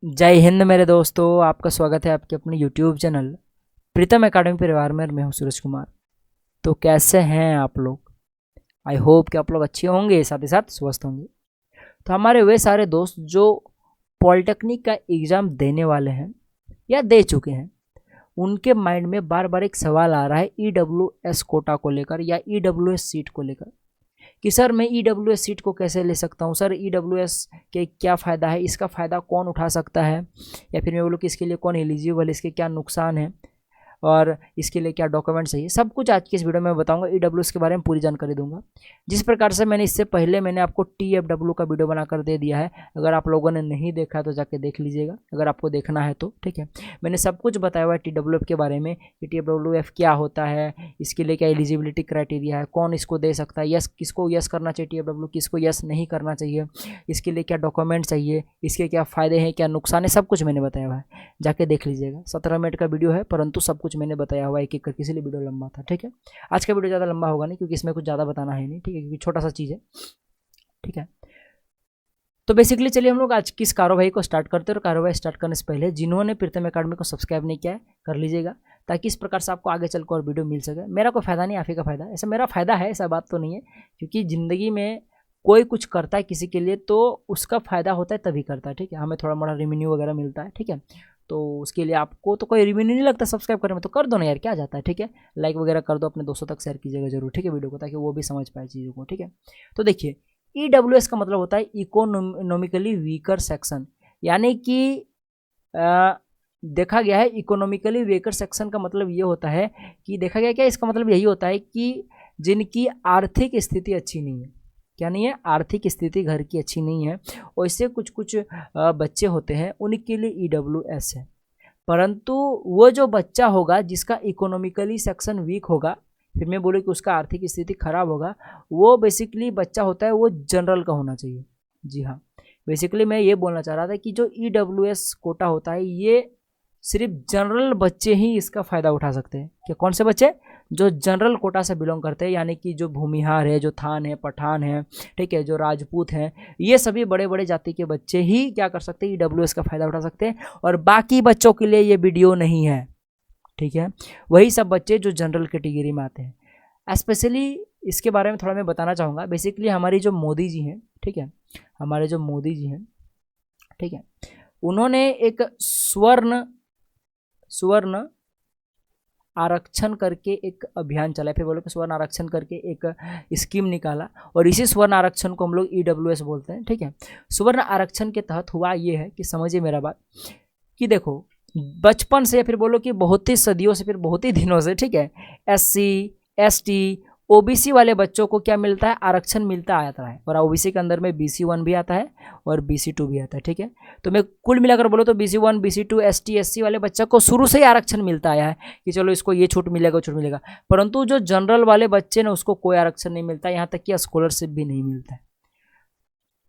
जय हिंद मेरे दोस्तों। आपका स्वागत है आपके अपने यूट्यूब चैनल प्रीतम एकेडमी परिवार में। मैं हूं सूरज कुमार। तो कैसे हैं आप लोग? आई होप कि आप लोग अच्छे होंगे, साथ ही साथ स्वस्थ होंगे। तो हमारे वे सारे दोस्त जो पॉलिटेक्निक का एग्ज़ाम देने वाले हैं या दे चुके हैं, उनके माइंड में बार बार एक सवाल आ रहा है EWS कोटा को लेकर या EWS सीट को लेकर कि सर मैं EWS सीट को कैसे ले सकता हूँ, सर EWS के क्या फ़ायदा है, इसका फ़ायदा कौन उठा सकता है, या फिर मैं बोलूँ कि इसके लिए कौन एलिजिबल है, इसके क्या नुकसान है और इसके लिए क्या डॉक्यूमेंट चाहिए। सब कुछ आज की इस वीडियो में बताऊंगा। EWS के बारे में पूरी जानकारी दूंगा। जिस प्रकार से इससे पहले मैंने आपको TFW का वीडियो बनाकर दे दिया है। अगर आप लोगों ने नहीं देखा तो जाके देख लीजिएगा, अगर आपको देखना है तो। ठीक है, मैंने सब कुछ बताया हुआ है TWF के बारे में कि TWF क्या होता है, इसके लिए क्या एलिजिबिलिटी क्राइटेरिया है, कौन इसको दे सकता है, यस किसको यस करना चाहिए TWF, किसको यस नहीं करना चाहिए, इसके लिए क्या डॉक्यूमेंट चाहिए, इसके क्या फ़ायदे हैं, क्या नुकसान है, सब कुछ मैंने बताया हुआ है। जाके देख लीजिएगा। 17 मिनट का वीडियो है, परंतु सब कुछ मैंने बताया हुआ है एक एक करके, इसलिए वीडियो लंबा था। ठीक है, आज का वीडियो ज़्यादा लंबा होगा नहीं क्योंकि इसमें कुछ ज़्यादा बताना है नहीं। ठीक है, क्योंकि छोटा सा चीज़ है। ठीक है, तो बेसिकली चलिए हम लोग आज की इस कार्रवाई को स्टार्ट करते हैं। और कार्रवाई स्टार्ट करने से पहले जिन्होंने प्रीतम एकेडमी को सब्सक्राइब नहीं किया है कर लीजिएगा, ताकि इस प्रकार से आपको आगे चलकर और वीडियो मिल सके। मेरा कोई फ़ायदा नहीं, आप ही का फ़ायदा। ऐसा मेरा फ़ायदा है, ऐसा बात तो नहीं है, क्योंकि ज़िंदगी में कोई कुछ करता है किसी के लिए तो उसका फ़ायदा होता है तभी करता है। ठीक है, हमें थोड़ा मोड़ा रेवेन्यू वगैरह मिलता है। ठीक है, तो उसके लिए आपको तो कोई रेवेन्यू नहीं लगता सब्सक्राइब करने में, तो कर दो ना यार, क्या जाता है। ठीक है, लाइक वगैरह कर दो, अपने दोस्तों तक शेयर कीजिएगा जरूर। ठीक है, वीडियो को, ताकि वो भी समझ पाए चीज़ों को। ठीक है, तो देखिए EWS का मतलब होता है इकोनॉमिकली वीकर सेक्शन, यानी कि देखा गया है इकोनॉमिकली वीकर सेक्शन का मतलब ये होता है कि देखा गया क्या, इसका मतलब यही होता है कि जिनकी आर्थिक स्थिति अच्छी नहीं है। क्या नहीं है? आर्थिक स्थिति घर की अच्छी नहीं है। वैसे कुछ कुछ बच्चे होते हैं, उनके लिए EWS है। परंतु वो जो बच्चा होगा जिसका इकोनॉमिकली सेक्शन वीक होगा, फिर मैं बोलूँ कि उसका आर्थिक स्थिति खराब होगा, वो बेसिकली बच्चा होता है वो जनरल का होना चाहिए। जी हाँ, बेसिकली मैं ये बोलना चाह रहा था कि जो EWS कोटा होता है ये सिर्फ जनरल बच्चे ही इसका फ़ायदा उठा सकते हैं। कि कौन से बच्चे? जो जनरल कोटा से बिलोंग करते हैं, यानी कि जो भूमिहार है, जो थान है, पठान है, ठीक है, जो राजपूत हैं, ये सभी बड़े बड़े जाति के बच्चे ही क्या कर सकते हैं, EWS का फ़ायदा उठा सकते हैं। और बाकी बच्चों के लिए ये वीडियो नहीं है। ठीक है, वही सब बच्चे जो जनरल कैटेगरी में आते हैं। स्पेशली इसके बारे में थोड़ा मैं बताना चाहूँगा। बेसिकली हमारी जो मोदी जी हैं, ठीक है, हमारे जो मोदी जी हैं, ठीक है, उन्होंने एक स्वर्ण आरक्षण करके एक अभियान चलाया, फिर बोलो कि स्वर्ण आरक्षण करके एक स्कीम निकाला, और इसी स्वर्ण आरक्षण को हम लोग EWS बोलते हैं। ठीक है, स्वर्ण आरक्षण के तहत हुआ ये है कि समझिए मेरा बात, कि देखो बचपन से, फिर बोलो कि बहुत ही सदियों से, फिर बहुत ही दिनों से, ठीक है, SC ST OBC वाले बच्चों को क्या मिलता है? आरक्षण मिलता आता है। और OBC के अंदर में BC1 भी आता है और BC2 भी आता है। ठीक है, तो मैं कुल मिलाकर बोलो तो BC1 BC2 ST SC वाले बच्चों को शुरू से ही आरक्षण मिलता आया है कि चलो इसको ये छूट मिलेगा, छूट मिलेगा। परंतु जो जनरल वाले बच्चे ने उसको कोई आरक्षण नहीं मिलता, यहाँ तक कि स्कॉलरशिप भी नहीं मिलता है।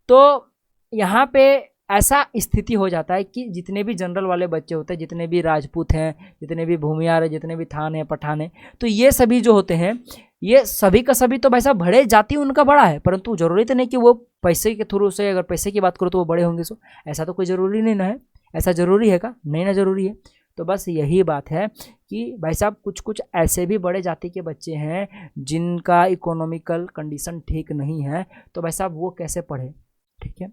तो यहाँ पे ऐसा स्थिति हो जाता है कि जितने भी जनरल वाले बच्चे होते हैं, जितने भी राजपूत हैं, जितने भी भूमिहार हैं, जितने भी थान हैं, पठान हैं, तो ये सभी जो होते हैं, ये सभी का सभी तो भाई साहब बड़े जाति उनका बड़ा है, परंतु जरूरी तो नहीं कि वो पैसे के थ्रू से, अगर पैसे की बात करो तो वो बड़े होंगे। सो ऐसा तो कोई ज़रूरी नहीं ना है। ऐसा ज़रूरी है का? नहीं ना, ज़रूरी है। तो बस यही बात है कि भाई साहब कुछ कुछ ऐसे भी बड़े जाति के बच्चे हैं जिनका इकोनॉमिकल कंडीशन ठीक नहीं है, तो भाई साहब वो कैसे पढ़े? ठीक है,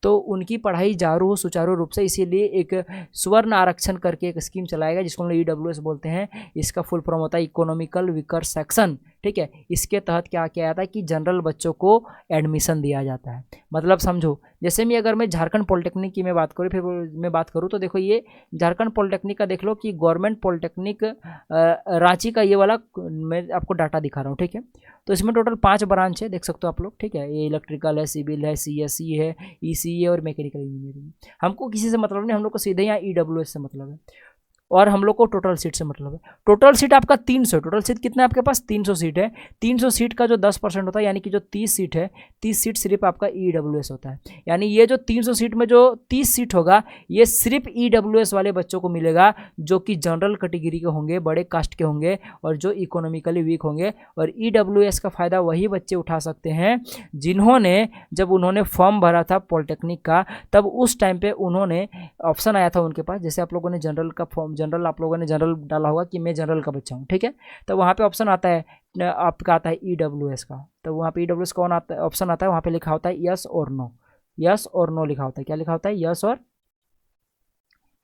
तो उनकी पढ़ाई जारू हो सुचारू रूप से, इसीलिए एक स्वर्ण आरक्षण करके एक स्कीम चलाएगा जिसको हम लोग EWS बोलते हैं। इसका फुल फॉर्म होता है इकोनॉमिकल वीकर सेक्शन। ठीक है, इसके तहत क्या किया जाता है कि जनरल बच्चों को एडमिशन दिया जाता है। मतलब समझो, जैसे मैं अगर मैं झारखंड पॉलिटेक्निक की मैं बात करूँ, फिर मैं बात करूँ तो देखो ये झारखंड पॉलिटेक्निक का देख लो कि गवर्नमेंट पॉलिटेक्निक रांची का ये वाला मैं आपको डाटा दिखा रहा हूँ। ठीक है, तो इसमें टोटल 5 ब्रांच है, देख सकते हो आप लोग। ठीक है, ये इलेक्ट्रिकल है, सिविल है, CSE है, ECE और मैकेनिकल इंजीनियरिंग। हमको किसी से मतलब नहीं, हम लोग को सीधे यहाँ EWS से मतलब है। और हम लोग को टोटल सीट से मतलब है। टोटल सीट आपका 300, टोटल सीट कितना है आपके पास 300 सीट है। 300 सीट का जो 10% होता है यानी कि जो 30 सीट है, 30 सीट सिर्फ आपका EWS होता है। यानी ये जो 300 सीट में जो 30 सीट होगा ये सिर्फ EWS वाले बच्चों को मिलेगा, जो कि जनरल कैटेगरी के होंगे, बड़े कास्ट के होंगे और जो इकोनॉमिकली वीक होंगे। और EWS का फ़ायदा वही बच्चे उठा सकते हैं जिन्होंने, जब उन्होंने फॉर्म भरा था पॉलिटेक्निक का, तब उस टाइम पे उन्होंने ऑप्शन आया था उनके पास, जैसे आप लोगों ने जनरल का फॉर्म, जनरल आप लोगों ने जनरल डाला होगा कि मैं जनरल का बच्चा हूँ, ठीक है, तो वहाँ पे ऑप्शन आता है, आपका आता है EWS का, तो वहाँ पे EWS कौन आता है, ऑप्शन आता है, वहाँ पे लिखा होता है यस और नो, यस और नो लिखा होता है। क्या लिखा होता है?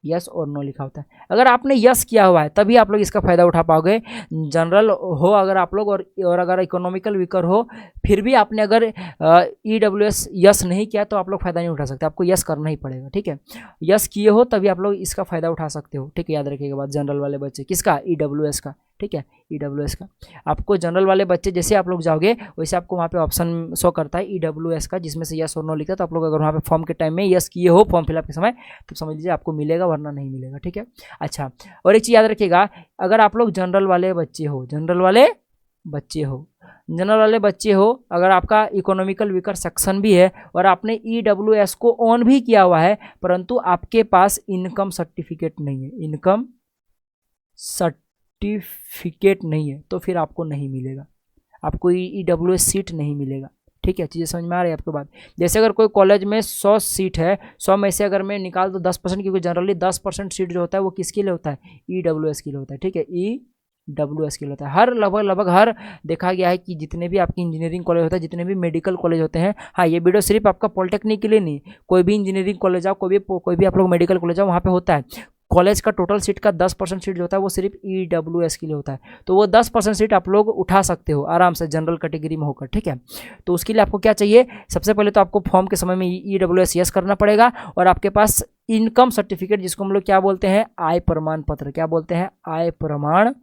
यस और नो लिखा होता है। अगर आपने यस किया हुआ है तभी आप लोग इसका फ़ायदा उठा पाओगे। जनरल हो अगर आप लोग और अगर इकोनॉमिकल वीकर हो, फिर भी आपने अगर EWS यस नहीं किया तो आप लोग फ़ायदा नहीं उठा सकते, आपको यस करना ही पड़ेगा, ठीक है। यस किए हो तभी आप लोग इसका फ़ायदा उठा सकते हो, ठीक है, याद रखिएगा बात। जनरल वाले बच्चे किसका? EWS का, ठीक है, EWS का। आपको जनरल वाले बच्चे जैसे आप लोग जाओगे वैसे आपको वहाँ पे ऑप्शन शो करता है EWS का, जिसमें से यस और नो लिखता है। तो आप लोग अगर वहाँ पे फॉर्म के टाइम में यस किए हो फॉर्म फिलअप के समय, तो समझ लीजिए आपको मिलेगा, वरना नहीं मिलेगा, ठीक है। अच्छा, और एक चीज़ याद रखिएगा, अगर आप लोग जनरल वाले बच्चे हो, जनरल वाले बच्चे हो, अगर आपका इकोनॉमिकल वीकर सेक्शन भी है और आपने EWS को ऑन भी किया हुआ है, परंतु आपके पास इनकम सर्टिफिकेट नहीं है, इनकम सर्टिफिकेट नहीं है, तो फिर आपको नहीं मिलेगा, आपको EWS सीट नहीं मिलेगा, ठीक है। चीज़ें समझ में आ रही है आपको बात। जैसे अगर कोई कॉलेज में 100 सीट है, 100 में से अगर मैं निकाल दो 10%, क्योंकि जनरली 10% सीट जो होता है वो किसके लिए होता है? EWS के लिए होता है, ठीक है, EWS के लिए होता है। हर लगभग हर देखा गया है कि जितने भी आपकी इंजीनियरिंग कॉलेज होता है, जितने भी मेडिकल कॉलेज होते हैं, हाँ ये वीडियो सिर्फ आपका पॉलिटेक्निक के लिए नहीं, कोई भी इंजीनियरिंग कॉलेज आओ, कोई भी आप लोग मेडिकल कॉलेज आओ, वहाँ पे होता है कॉलेज का टोटल सीट का 10% सीट जो होता है वो सिर्फ EWS के लिए होता है। तो वो 10% सीट आप लोग उठा सकते हो आराम से जनरल कैटेगरी में होकर, ठीक है। तो उसके लिए आपको क्या चाहिए? सबसे पहले तो आपको फॉर्म के समय में EWS यस करना पड़ेगा, और आपके पास इनकम सर्टिफिकेट, जिसको हम लोग क्या बोलते हैं? आय प्रमाण पत्र। क्या बोलते हैं? आय प्रमाण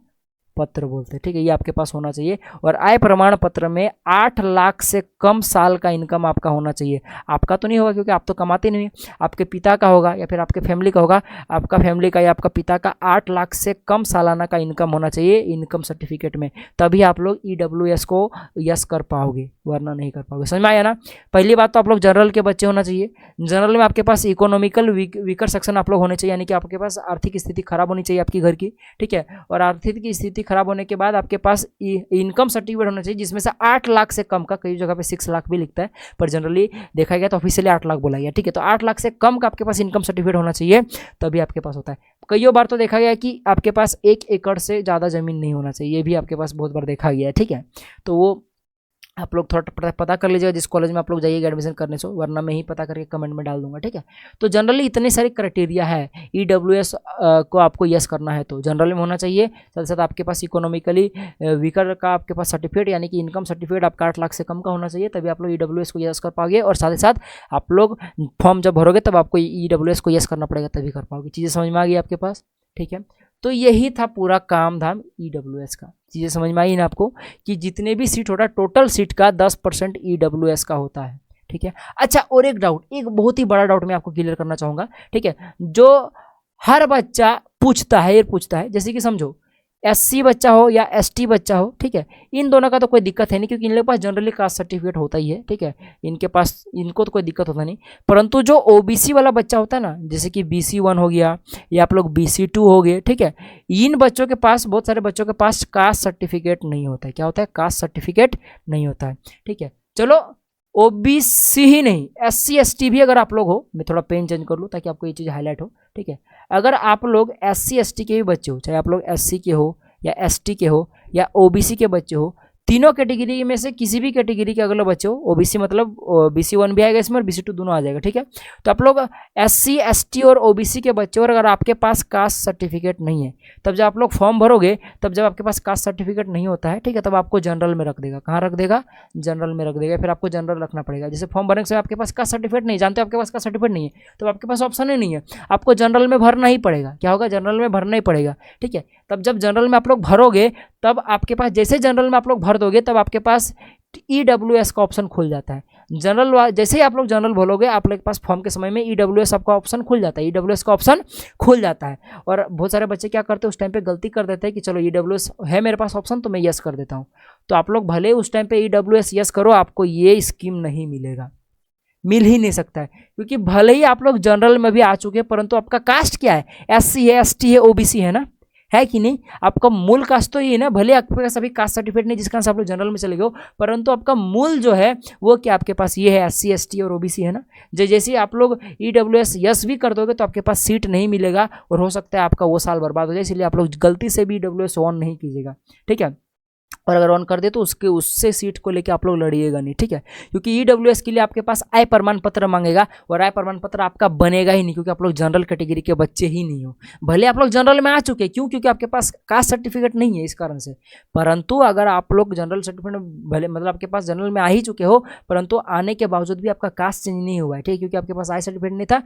पत्र बोलते हैं, ठीक है, ये आपके पास होना चाहिए। और आय प्रमाण पत्र में 8 लाख से कम साल का इनकम आपका होना चाहिए। आपका तो नहीं होगा क्योंकि आप तो कमाते नहीं, आपके पिता का होगा या फिर आपके फैमिली का होगा। आपका फैमिली का या आपका पिता का 8 लाख से कम सालाना का इनकम होना चाहिए इनकम सर्टिफिकेट में, तभी आप लोग EWS को यस कर पाओगे, वरना नहीं कर पाओगे। समझ में आया ना? पहली बात तो आप लोग जनरल के बच्चे होना चाहिए। जनरल में आपके पास इकोनॉमिकल वीकर सेक्शन आप लोग होने चाहिए, यानी कि आपके पास आर्थिक स्थिति खराब होनी चाहिए आपकी घर की, ठीक है। और आर्थिक स्थिति खराब होने के बाद आपके पास इनकम सर्टिफिकेट होना चाहिए जिसमें से 8 लाख से कम का, कई जगह पे 6 लाख भी लिखता है, पर जनरली देखा गया तो ऑफिशियली 8 लाख बोला गया, ठीक है। तो 8 लाख से कम का आपके पास इनकम सर्टिफिकेट होना चाहिए, तभी आपके पास होता है। कई बार तो देखा गया कि आपके पास 1 एकड़ से ज़्यादा ज़मीन नहीं होना चाहिए, ये भी आपके पास बहुत बार देखा गया है, ठीक है। तो वो आप लोग थोड़ा पता कर लीजिएगा जिस कॉलेज में आप लोग जाइएगा एडमिशन करने से, वरना मैं ही पता करके कमेंट में डाल दूंगा, ठीक है। तो जनरली इतने सारे क्राइटेरिया है, EWS को आपको यस करना है तो जनरल में होना चाहिए। साथ साथ आपके पास इकोनॉमिकली वीकर का आपके पास सर्टिफिकेट, यानी कि इनकम सर्टिफिकेट आपका 8 लाख से कम का होना चाहिए, तभी आप लोग EWS को यस कर पाओगे। और साथ ही साथ आप लोग फॉर्म जब भरोगे तब आपको EWS को यस करना पड़ेगा, तभी कर पाओगे। चीज़ें समझ में आ गई आपके पास, ठीक है। तो यही था पूरा काम धाम EWS का। चीज़ें समझ में आई ना आपको, कि जितने भी सीट होता है टोटल सीट का 10% EWS का होता है, ठीक है। अच्छा, और एक डाउट, एक बहुत ही बड़ा डाउट मैं आपको क्लियर करना चाहूँगा, ठीक है, जो हर बच्चा पूछता है, जैसे कि समझो SC बच्चा हो या ST बच्चा हो, ठीक है, इन दोनों का तो कोई दिक्कत है नहीं, क्योंकि इन लोगों के पास जनरली कास्ट सर्टिफिकेट होता ही है, ठीक है, इनको तो कोई दिक्कत होता नहीं। परंतु जो OBC वाला बच्चा होता है ना, जैसे कि BC1 हो गया या आप लोग BC2 हो गए, ठीक है, इन बच्चों के पास, बहुत सारे बच्चों के पास कास्ट सर्टिफिकेट नहीं होता है। क्या होता है? कास्ट सर्टिफिकेट नहीं होता है, ठीक है। चलो OBC ही नहीं, SC ST भी अगर आप लोग हो, मैं थोड़ा पेन चेंज कर लूँ ताकि आपको ये चीज़ हाईलाइट हो, ठीक है। अगर आप लोग SC ST के भी बच्चे हो, चाहे आप लोग SC के हो या ST के हो या OBC के बच्चे हो, तीनों कैटेगरी में से किसी भी कैटेगरी के अगर बच्चे हो, OBC मतलब BC1 भी आएगा इसमें और BC2 दोनों आ जाएगा, ठीक है। तो आप लोग SC ST और OBC के बच्चे, और अगर आपके पास कास्ट सर्टिफिकेट नहीं है, तब जब आप लोग फॉर्म भरोगे, तब जब आपके पास कास्ट सर्टिफिकेट नहीं होता है, ठीक है, तब आपको जनरल में रख देगा। कहाँ रख देगा? जनरल में रख देगा। फिर आपको जनरल रखना पड़ेगा। जैसे फॉर्म भरने से आपके पास कास्ट सर्टिफिकेट नहीं, जानते हो आपके पास कास्ट सर्टिफिकेट नहीं है, तो आपके पास ऑप्शन ही नहीं है, आपको जनरल में भरना ही पड़ेगा। क्या होगा? जनरल में भरना ही पड़ेगा, ठीक है। तब जब जनरल में आप लोग भरोगे, तब आपके पास, जैसे जनरल में आप लोग भर दोगे, तब आपके पास EWS का ऑप्शन खुल जाता है। जनरल जैसे ही आप लोग जनरल बोलोगे आप लोग के पास फॉर्म के समय में ईडब्ल्यूएस आपका ऑप्शन खुल जाता है, ईडब्ल्यूएस का ऑप्शन खुल जाता है। और बहुत सारे बच्चे क्या करते हैं उस टाइम पे गलती कर देते हैं कि चलो ईडब्ल्यूएस है मेरे पास ऑप्शन तो मैं यस कर देता हूँ। तो आप लोग भले उस टाइम पे ईडब्ल्यूएस यस करो, आपको ये स्कीम नहीं मिलेगा, मिल ही नहीं सकता है, क्योंकि भले ही आप लोग जनरल में भी आ चुके हैं परंतु आपका कास्ट क्या है, एससी है, एसटी है, ओबीसी है ना, है कि नहीं। आपका मूल कास्ट तो ये है ना, भले आपके पास अभी कास्ट सर्टिफिकेट नहीं जिसका आप लोग जनरल में चले गए हो, परंतु आपका मूल जो है वो क्या आपके पास ये है, एससी एसटी और ओबीसी है ना। जैसे आप लोग ईडब्ल्यूएस यस भी कर दोगे तो आपके पास सीट नहीं मिलेगा और हो सकता है आपका वो साल बर्बाद हो जाए, इसलिए आप लोग गलती से भी ईडब्ल्यूएस ऑन नहीं कीजिएगा, ठीक है। और अगर ऑन कर दे तो उससे सीट को लेके आप लोग लड़िएगा नहीं, ठीक है, क्योंकि ईडब्ल्यूएस के लिए आपके पास आय प्रमाण पत्र मांगेगा और आय प्रमाण पत्र आपका बनेगा ही नहीं, क्योंकि आप लोग जनरल कैटेगरी के बच्चे ही नहीं हो। भले आप लोग जनरल में आ चुके, क्यों, क्योंकि आपके पास कास्ट सर्टिफिकेट नहीं है इस कारण से। परंतु अगर आप लोग जनरल सर्टिफिकेट भले मतलब आपके पास जनरल में आ ही चुके हो, परंतु आने के बावजूद भी आपका कास्ट चेंज नहीं हुआ है, ठीक है, क्योंकि आपके पास आय सर्टिफिकेट नहीं था,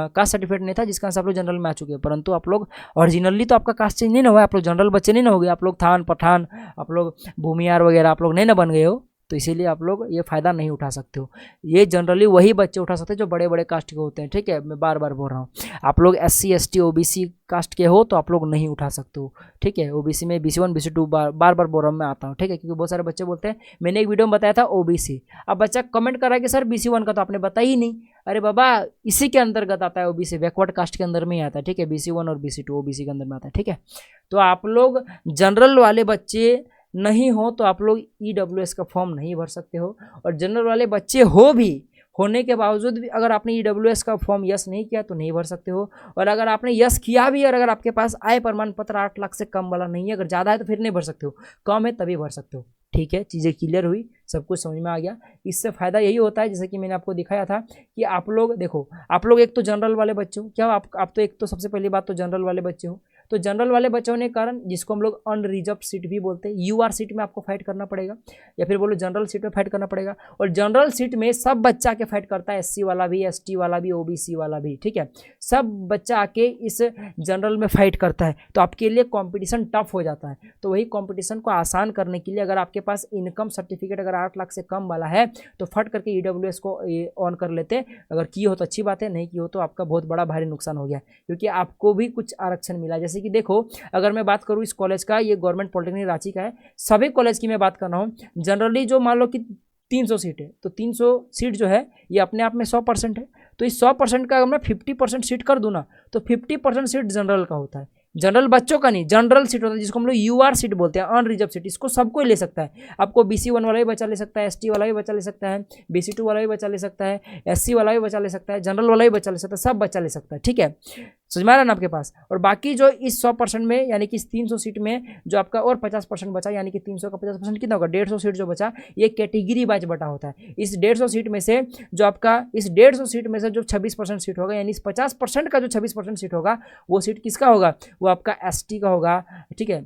कास्ट सर्टिफिकेट नहीं था, जिसका आप लोग जनरल में आ चुके हैं। परंतु आप लोग ओरिजिनली तो आपका कास्ट चेंज नहीं ना हुआ, आप लोग जनरल बच्चे नहीं ना हो गए, आप लोग थान पठान, आप लोग भूमियार वगैरह आप लोग नहीं ना बन गए हो, तो इसीलिए आप लोग ये फ़ायदा नहीं उठा सकते हो। ये जनरली वही बच्चे उठा सकते हैं जो बड़े बड़े कास्ट के होते हैं, ठीक है, मैं बार बार बोल रहा हूँ। आप लोग एससी एसटी ओबीसी कास्ट के हो तो आप लोग नहीं उठा सकते हो, ठीक है। ओबीसी में BC1 BC2 बार बार बोल रहा हूँ मैं आता हूँ, ठीक है, क्योंकि बहुत सारे बच्चे बोलते हैं मैंने एक वीडियो में बताया था ओबीसी, अब बच्चा कमेंट कर रहा है कि सर BC1 का तो आपने बताया ही नहीं। अरे बाबा इसी के अंतर्गत आता है, ओबीसी बैकवर्ड कास्ट के अंदर में ही आता है, ठीक है, BC1 और BC2 ओबीसी के अंदर में आता है, ठीक है। तो आप लोग जनरल वाले बच्चे नहीं हो तो आप लोग ईडब्ल्यूएस का फॉर्म नहीं भर सकते हो, और जनरल वाले बच्चे हो भी होने के बावजूद भी अगर आपने ईडब्ल्यूएस का फॉर्म यस नहीं किया तो नहीं भर सकते हो, और अगर आपने यस किया भी और अगर आपके पास आय प्रमाण पत्र 8 लाख से कम वाला नहीं है, अगर ज़्यादा है तो फिर नहीं भर सकते हो, कम है तभी भर सकते हो, ठीक है। चीज़ें क्लियर हुई, सब कुछ समझ में आ गया। इससे फ़ायदा यही होता है जैसे कि मैंने आपको दिखाया था कि आप लोग देखो, आप लोग एक तो जनरल वाले बच्चे हो, क्या आप तो एक तो सबसे पहली बात तो जनरल वाले बच्चे हो, तो जनरल वाले बच्चे होने के कारण जिसको हम लोग अनरिजर्व सीट भी बोलते हैं, यूआर सीट में आपको फाइट करना पड़ेगा, या फिर बोलो जनरल सीट में फाइट करना पड़ेगा। और जनरल सीट में सब बच्चा आके फाइट करता है, एससी वाला भी, एसटी वाला भी, ओबीसी वाला भी, ठीक है, सब बच्चा आके इस जनरल में फाइट करता है, तो आपके लिए कॉम्पिटिशन टफ हो जाता है। तो वही कॉम्पिटिशन को आसान करने के लिए अगर आपके पास इनकम सर्टिफिकेट अगर 8 लाख से कम वाला है तो फट करके ईडब्ल्यूएस को ऑन कर लेते। अगर की हो तो अच्छी बात है, नहीं की हो तो आपका बहुत बड़ा भारी नुकसान हो गया, क्योंकि आपको भी कुछ आरक्षण मिला। जैसे कि देखो, अगर मैं बात करूँ इस कॉलेज का, ये गवर्नमेंट पॉलिटेक्निक रांची का है, सभी कॉलेज की मैं बात कर रहा हूँ। जनरली जो मान लो कि 300 सीट है, तो 300 सीट जो है ये अपने आप में 100% है, तो इस 100% का अगर मैं 50% सीट कर दूँ ना, तो 50% सीट जनरल का होता है, जनरल बच्चों का नहीं, जनरल सीट होता है जिसको हम लोग यूआर सीट बोलते हैं, अनरिजर्व सीट। इसको सबको ले सकता है, आपको BC1 वाला भी बच्चा ले सकता है, ST वाला भी बच्चा ले सकता है, BC2 वाला भी बच्चा ले सकता है, SC वाला भी बच्चा ले सकता है, जनरल वाला भी बच्चा ले सकता है, सब बच्चा ले सकता है, ठीक है, समझ में आ रहा है ना आपके पास। और बाकी जो इस 100% में यानी कि इस 300 सीट में जो आपका और 50% बचा, यानी कि 300 का 50% कितना होगा, 150 सीट जो बचा, ये कैटेगरी वाइज बटा होता है। इस 150 सीट में से जो आपका इस 150 सीट में से जो 26% सीट होगा, यानी इस 50% का जो 26% सीट होगा वो सीट किसका होगा, वो आपका ST का होगा, ठीक है।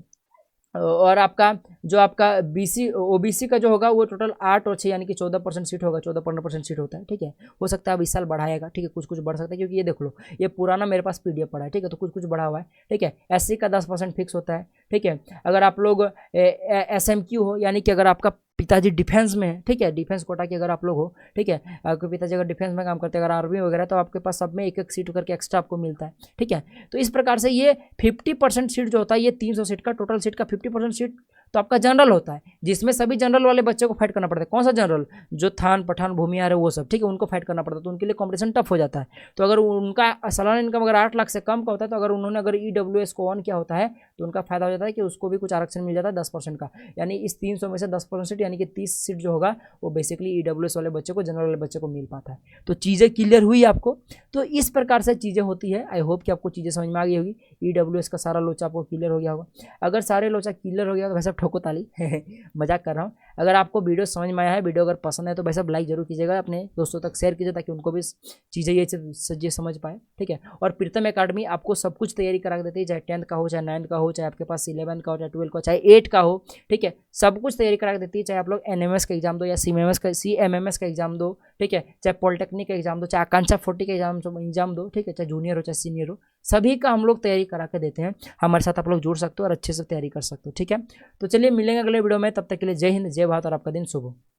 और आपका जो आपका ओबीसी का जो होगा वो टोटल 8 और 6 यानी कि 14% सीट होगा, 14-15% सीट होता है, ठीक है। हो सकता है अब इस साल बढ़ाएगा, ठीक है, कुछ कुछ बढ़ सकता है, क्योंकि ये देख लो ये पुराना मेरे पास PDF पड़ा है, ठीक है, तो कुछ कुछ बढ़ा हुआ है, ठीक है। SC का 10% फिक्स होता है, ठीक है। अगर आप लोग SMQ हो, यानी कि अगर आपका पिताजी डिफेंस में है, ठीक है, डिफेंस कोटा के अगर आप लोग हो, ठीक है, आपके पिताजी अगर डिफेंस में काम करते हैं, अगर आर्मी वगैरह, तो आपके पास सब में एक एक सीट करके एक्स्ट्रा आपको मिलता है, ठीक है। तो इस प्रकार से ये 50% सीट जो होता है, ये 300 सीट का टोटल सीट का 50% सीट तो आपका जनरल होता है, जिसमें सभी जनरल वाले बच्चों को फाइट करना पड़ता है। कौन सा जनरल, जो थान पठान भूमियार है वो सब, ठीक है, उनको फाइट करना पड़ता है, तो उनके लिए कॉम्पिटिशन टफ हो जाता है। तो अगर उनका सालाना इनकम अगर 8 लाख से कम का होता है, तो अगर उन्होंने अगर ईडब्ल्यूएस को ऑन किया होता है तो उनका फायदा हो जाता है कि उसको भी कुछ आरक्षण मिल जाता है 10% का, यानी इस 300 में से 10% सीट यानी कि 30 सीट जो होगा वो बेसिकली ईडब्ल्यूएस वाले बच्चे को, जनरल वाले बच्चे को मिल पाता है। तो चीज़ें क्लियर हुई आपको, तो इस प्रकार से चीज़ें होती है। आई होप कि आपको चीज़ें समझ में आ गई होगी, ईडब्ल्यूएस का सारा लोचा आपको क्लियर हो गया होगा। अगर सारे लोचा क्लियर हो गया तो वैसे ठोको ताली मजाक कर रहा हूँ। अगर आपको वीडियो समझ में आया है, वीडियो अगर पसंद है तो वैसे लाइक जरूर कीजिएगा, अपने दोस्तों तक शेयर कीजिए ताकि उनको भी चीज़ें ये समझ पाए, ठीक है। और प्रीतम एकेडमी आपको सब कुछ तैयारी करा देती है, चाहे 10th का हो, चाहे 9th का हो, चाहे आपके पास 11th का हो, चाहे 12th का हो, चाहे 8 का हो, ठीक है, सब कुछ तैयारी करा देती है। चाहे आप लोग NMS का एग्जाम दो या CMMS का एग्जाम दो, ठीक है, चाहे पॉलिटेक्निक का एग्जाम दो, चाहे आकांक्षा 40 का एग्जाम दो, ठीक है, चाहे जूनियर हो चाहे सीनियर हो, सभी का हम लोग तैयारी करा के देते हैं। हमारे साथ आप लोग जुड़ सकते हो और अच्छे से तैयारी कर सकते हो, ठीक है। तो चलिए मिलेंगे अगले वीडियो में, तब तक के लिए जय हिंद, जय भारत और आपका दिन शुभ हो।